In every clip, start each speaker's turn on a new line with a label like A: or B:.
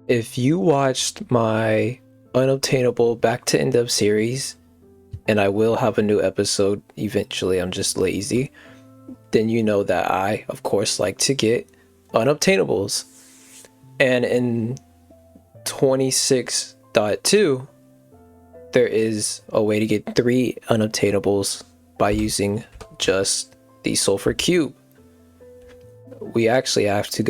A: If you watched my unobtainable back to end up series, and I will have a new episode eventually, I'm just lazy, then you know that I, of course, like to get unobtainables. And in 26.2, there is a way to get 3 unobtainables by using just the sulfur cube. We actually have to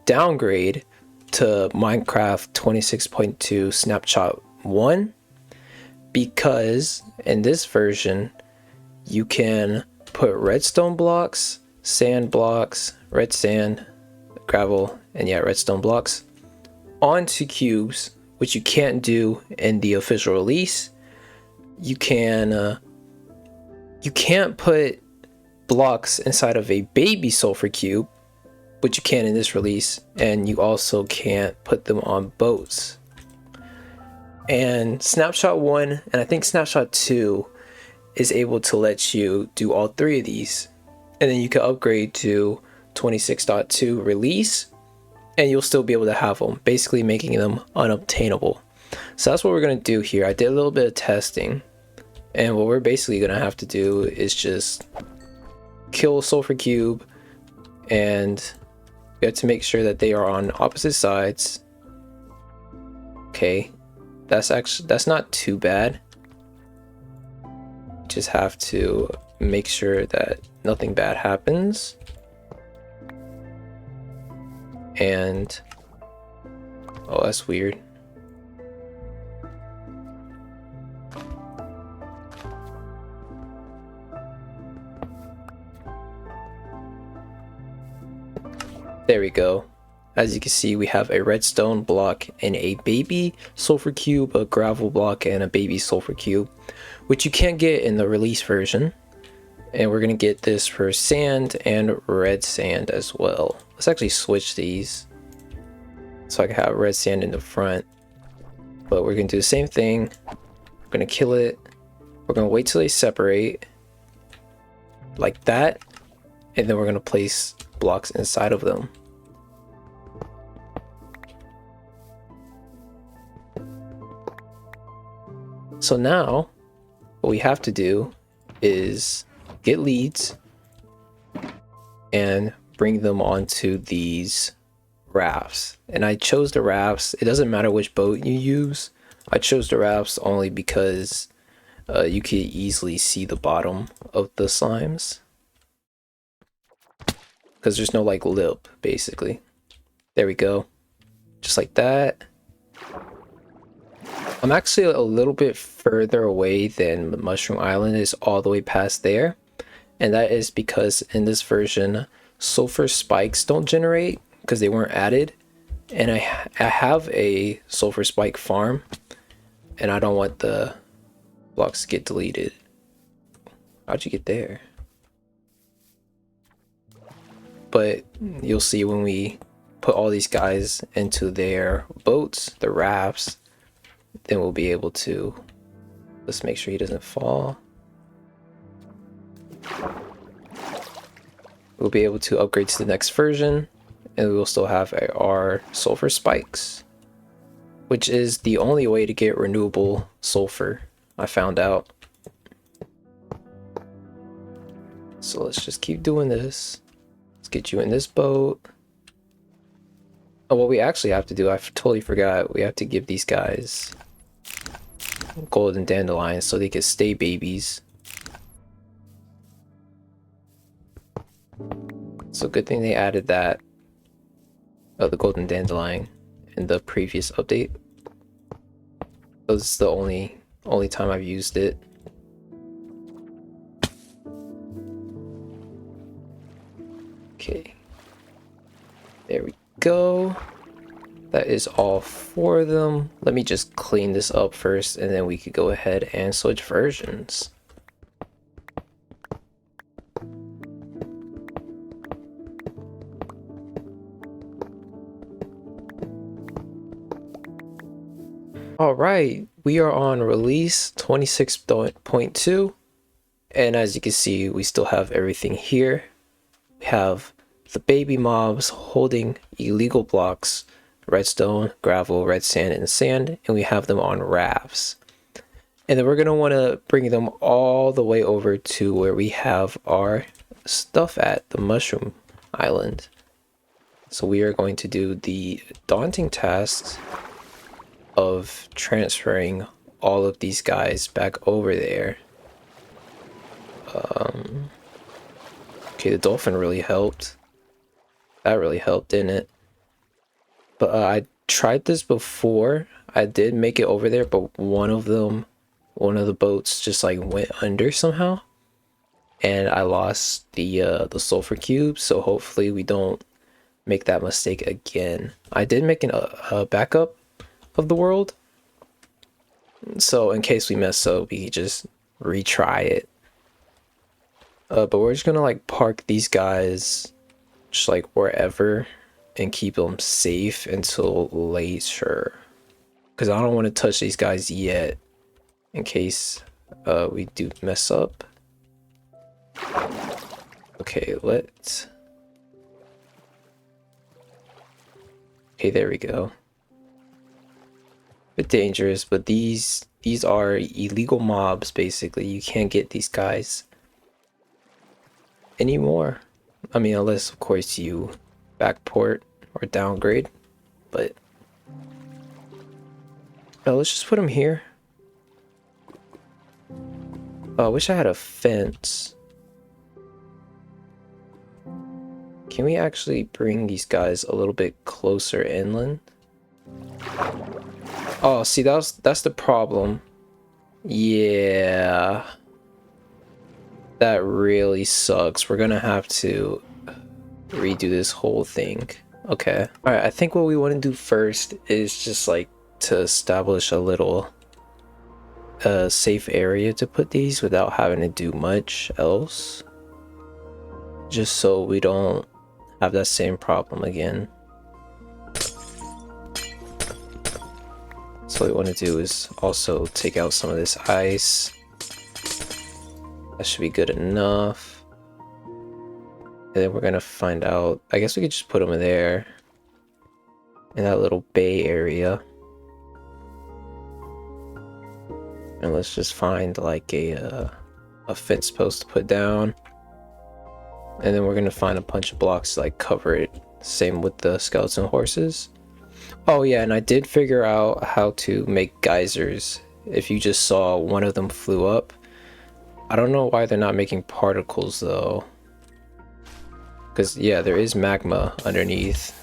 A: downgrade to Minecraft 26.2 snapshot 1, because in this version you can put redstone blocks, sand blocks, red sand, gravel, and redstone blocks onto cubes, which you can't do in the official release. You can't put blocks inside of a baby sulfur cube, which you can in this release, and you also can't put them on boats. And snapshot 1 and I think snapshot 2 is able to let you do all 3 of these, and then you can upgrade to 26.2 release and you'll still be able to have them, basically making them unobtainable. So that's what we're going to do here. I did a little bit of testing, and what we're basically going to have to do is just kill a sulfur cube, and we have to make sure that they are on opposite sides. Okay, that's not too bad. Just have to make sure that nothing bad happens. And oh, that's weird. There we go. As you can see, we have a redstone block and a baby sulfur cube, a gravel block, and a baby sulfur cube, which you can't get in the release version. And we're gonna get this for sand and red sand as well. Let's actually switch these so I can have red sand in the front. But we're gonna do the same thing. We're gonna kill it. We're gonna wait till they separate like that, and then we're gonna place blocks inside of them. So now what we have to do is get leads and bring them onto these rafts. And I chose the rafts. It doesn't matter which boat you use. I chose the rafts only because you could easily see the bottom of the slimes, because there's no like lip, basically. There we go, just like that. I'm actually a little bit further away than Mushroom Island is, all the way past there, and that is because in this version sulfur spikes don't generate because they weren't added, and I have a sulfur spike farm, and I don't want the blocks to get deleted. How'd you get there? But you'll see when we put all these guys into their boats, the rafts, then we'll be able to, let's make sure he doesn't fall. We'll be able to upgrade to the next version, and we will still have our sulfur spikes, which is the only way to get renewable sulfur, I found out. So let's just keep doing this. Let's get you in this boat. Oh, what we actually have to do, I totally forgot, we have to give these guys golden dandelions so they can stay babies. So good thing they added that, the golden dandelion, in the previous update. This is the only time I've used it. Okay, there we go. That is all 4 of them. Let me just clean this up first, and then we could go ahead and switch versions. All right, we are on release 26.2, and as you can see, we still have everything here. We have the baby mobs holding illegal blocks redstone, gravel, red sand, and sand, and we have them on rafts. And then we're going to want to bring them all the way over to where we have our stuff at, the mushroom island. So we are going to do the daunting task of transferring all of these guys back over there. Okay, the dolphin really helped. That really helped, didn't it? But I tried this before. I did make it over there, but one of the boats just like went under somehow, and I lost the sulfur cube. So hopefully we don't make that mistake again. I did make a backup of the world, so in case we mess up, we just retry it. But we're just gonna like park these guys just like wherever and keep them safe until later, because I don't want to touch these guys yet in case we do mess up. Okay, okay, there we go. Bit dangerous, but these are illegal mobs basically. You can't get these guys anymore. I mean, unless of course you backport or downgrade, but let's just put them here. I wish I had a fence. Can we actually bring these guys a little bit closer inland? Oh, see, that's the problem. Yeah. That really sucks. We're gonna have to redo this whole thing. Okay. Alright, I think what we want to do first is just like to establish a little safe area to put these without having to do much else. Just so we don't have that same problem again. So what we want to do is also take out some of this ice. That should be good enough. And then we're gonna find out, I guess we could just put them there in that little bay area. And let's just find like a fence post to put down. And then we're gonna find a bunch of blocks to like cover it. Same with the skeleton horses. Oh yeah, and I did figure out how to make geysers. If you just saw one of them flew up. I don't know why they're not making particles though. Because yeah, there is magma underneath.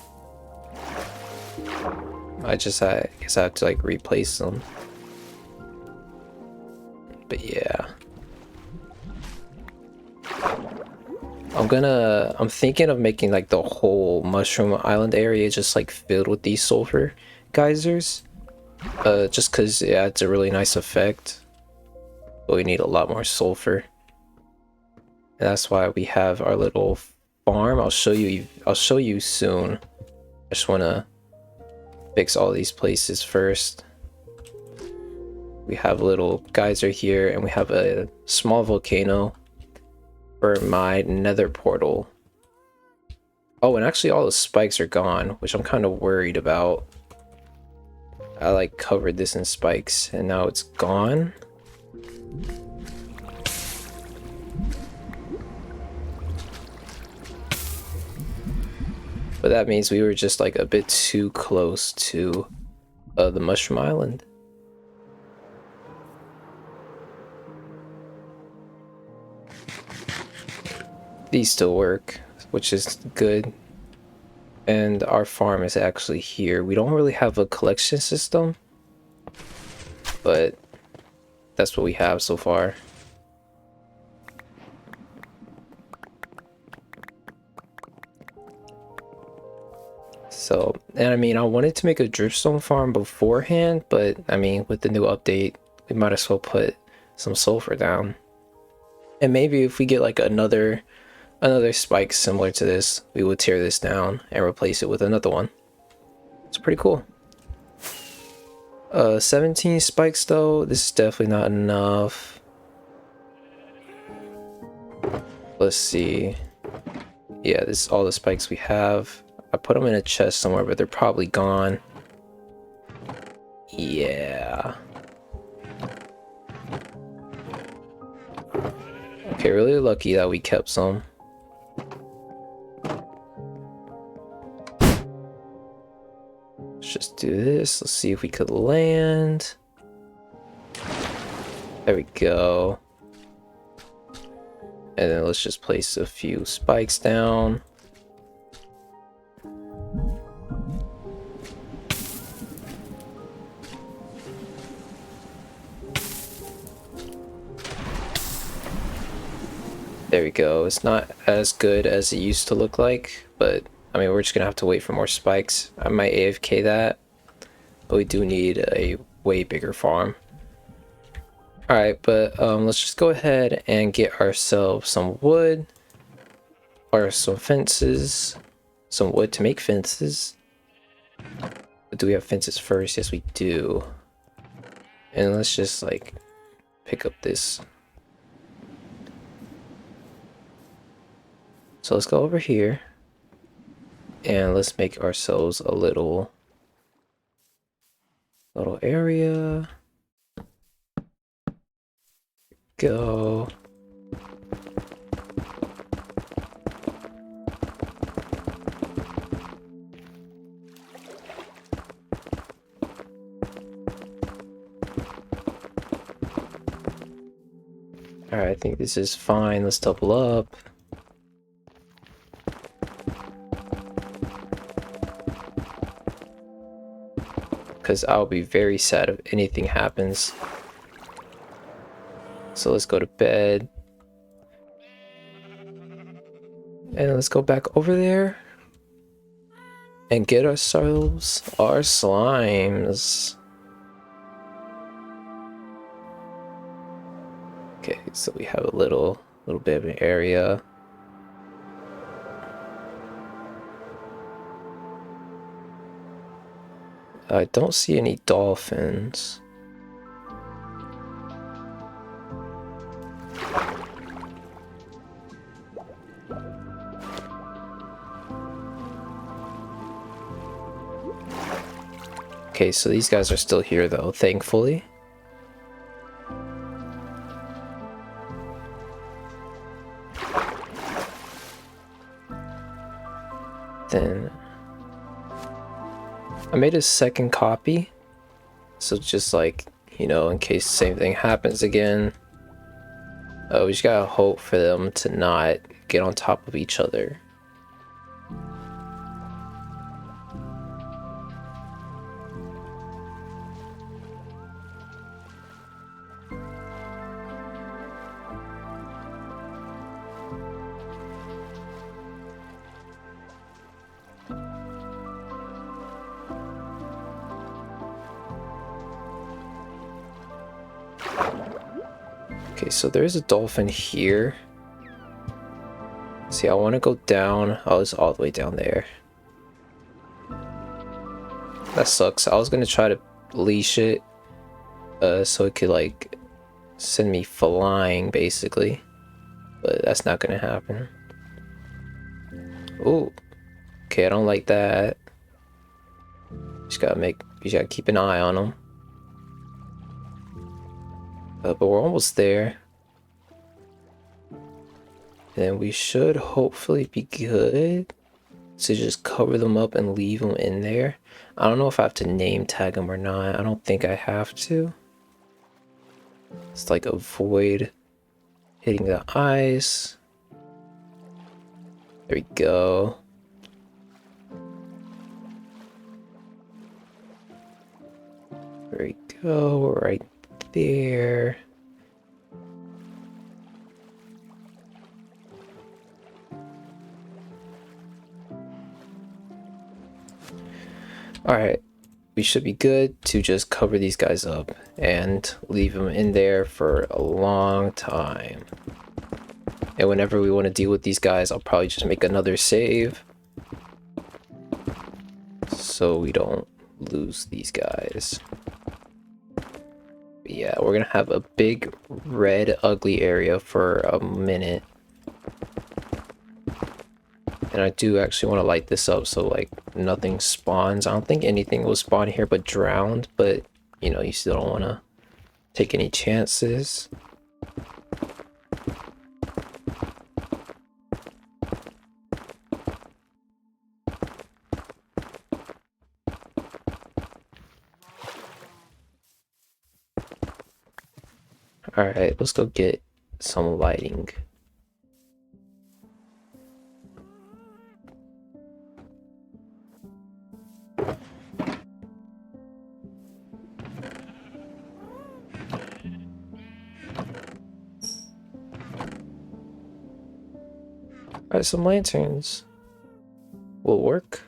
A: I guess I have to like replace them. But yeah. I'm thinking of making like the whole mushroom island area just like filled with these sulfur geysers. Just because it adds a really nice effect. But we need a lot more sulfur. And that's why we have our little farm. I'll show you soon. I just want to fix all these places first. We have a little geyser here, and we have a small volcano for my nether portal. Oh, and actually all the spikes are gone, which I'm kind of worried about. I like covered this in spikes and now it's gone. But that means we were just like a bit too close to the mushroom island. These still work, which is good. And our farm is actually here. We don't really have a collection system, but that's what we have so far. So, and I mean, I wanted to make a dripstone farm beforehand, but I mean, with the new update, we might as well put some sulfur down. And maybe if we get like another spike similar to this, we would tear this down and replace it with another one. It's pretty cool. 17 spikes though, this is definitely not enough. Let's see. Yeah, this is all the spikes we have. I put them in a chest somewhere, but they're probably gone. Yeah. Okay, really lucky that we kept some. Let's just do this. Let's see if we could land. There we go. And then let's just place a few spikes down. There we go. It's not as good as it used to look like, but I mean, we're just gonna have to wait for more spikes. I might AFK that, but we do need a way bigger farm. Alright, but let's just go ahead and get ourselves some wood, or some fences, some wood to make fences. But do we have fences first? Yes, we do. And let's just like pick up this. So let's go over here and let's make ourselves a little area. Go. Alright, I think this is fine. Let's double up. Because I'll be very sad if anything happens. So let's go to bed. And let's go back over there. And get ourselves our slimes. Okay, so we have a little bit of an area. I don't see any dolphins. Okay, so these guys are still here though, thankfully. Then I made a second copy, so just like, you know, in case the same thing happens again. We just gotta hope for them to not get on top of each other. Okay, so there's a dolphin here. See, I want to go down. Oh, it's all the way down there. That sucks. I was gonna try to leash it, so it could like send me flying, basically. But that's not gonna happen. Ooh. Okay, I don't like that. You gotta keep an eye on them. But we're almost there. And we should hopefully be good to just cover them up and leave them in there. I don't know if I have to name tag them or not. I don't think I have to. It's like avoid hitting the ice. There we go. There we go, right there. Alright, we should be good to just cover these guys up and leave them in there for a long time. And whenever we want to deal with these guys, I'll probably just make another save so we don't lose these guys. But yeah, we're gonna have a big red ugly area for a minute. And And I do actually want to light this up so like nothing spawns. I don't think anything will spawn here but drowned, but you know, you still don't want to take any chances. Alright, let's go get some lighting. Alright, some lanterns will work.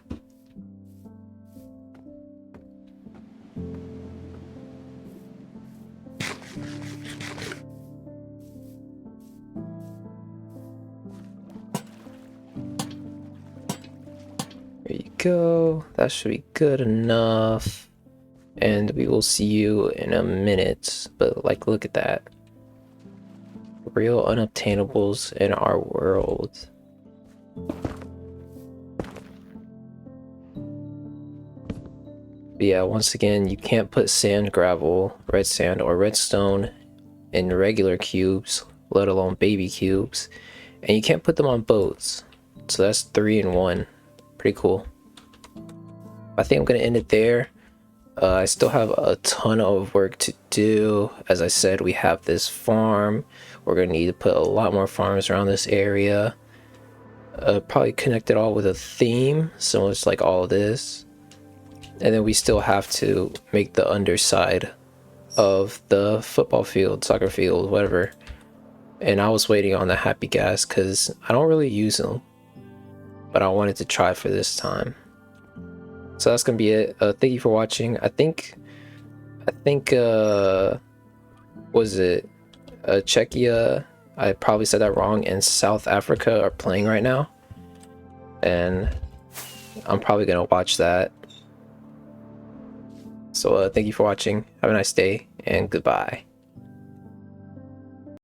A: There you go. That should be good enough. And we will see you in a minute. But like, look at that. Real unobtainables in our world. But yeah, once again, you can't put sand, gravel, red sand, or redstone in regular cubes, let alone baby cubes. And you can't put them on boats. So that's 3 in 1. Pretty cool. I think I'm gonna end it there. I still have a ton of work to do. As I said, we have this farm. We're gonna need to put a lot more farms around this area. Probably connect it all with a theme, so it's like all this. And then we still have to make the underside of the football field, soccer field, whatever. And I was waiting on the happy gas because I don't really use them, but I wanted to try for this time. So that's gonna be it. Thank you for watching. I think was it Czechia, I probably said that wrong, and South Africa are playing right now, and I'm probably gonna watch that. So thank you for watching. Have a nice day and goodbye.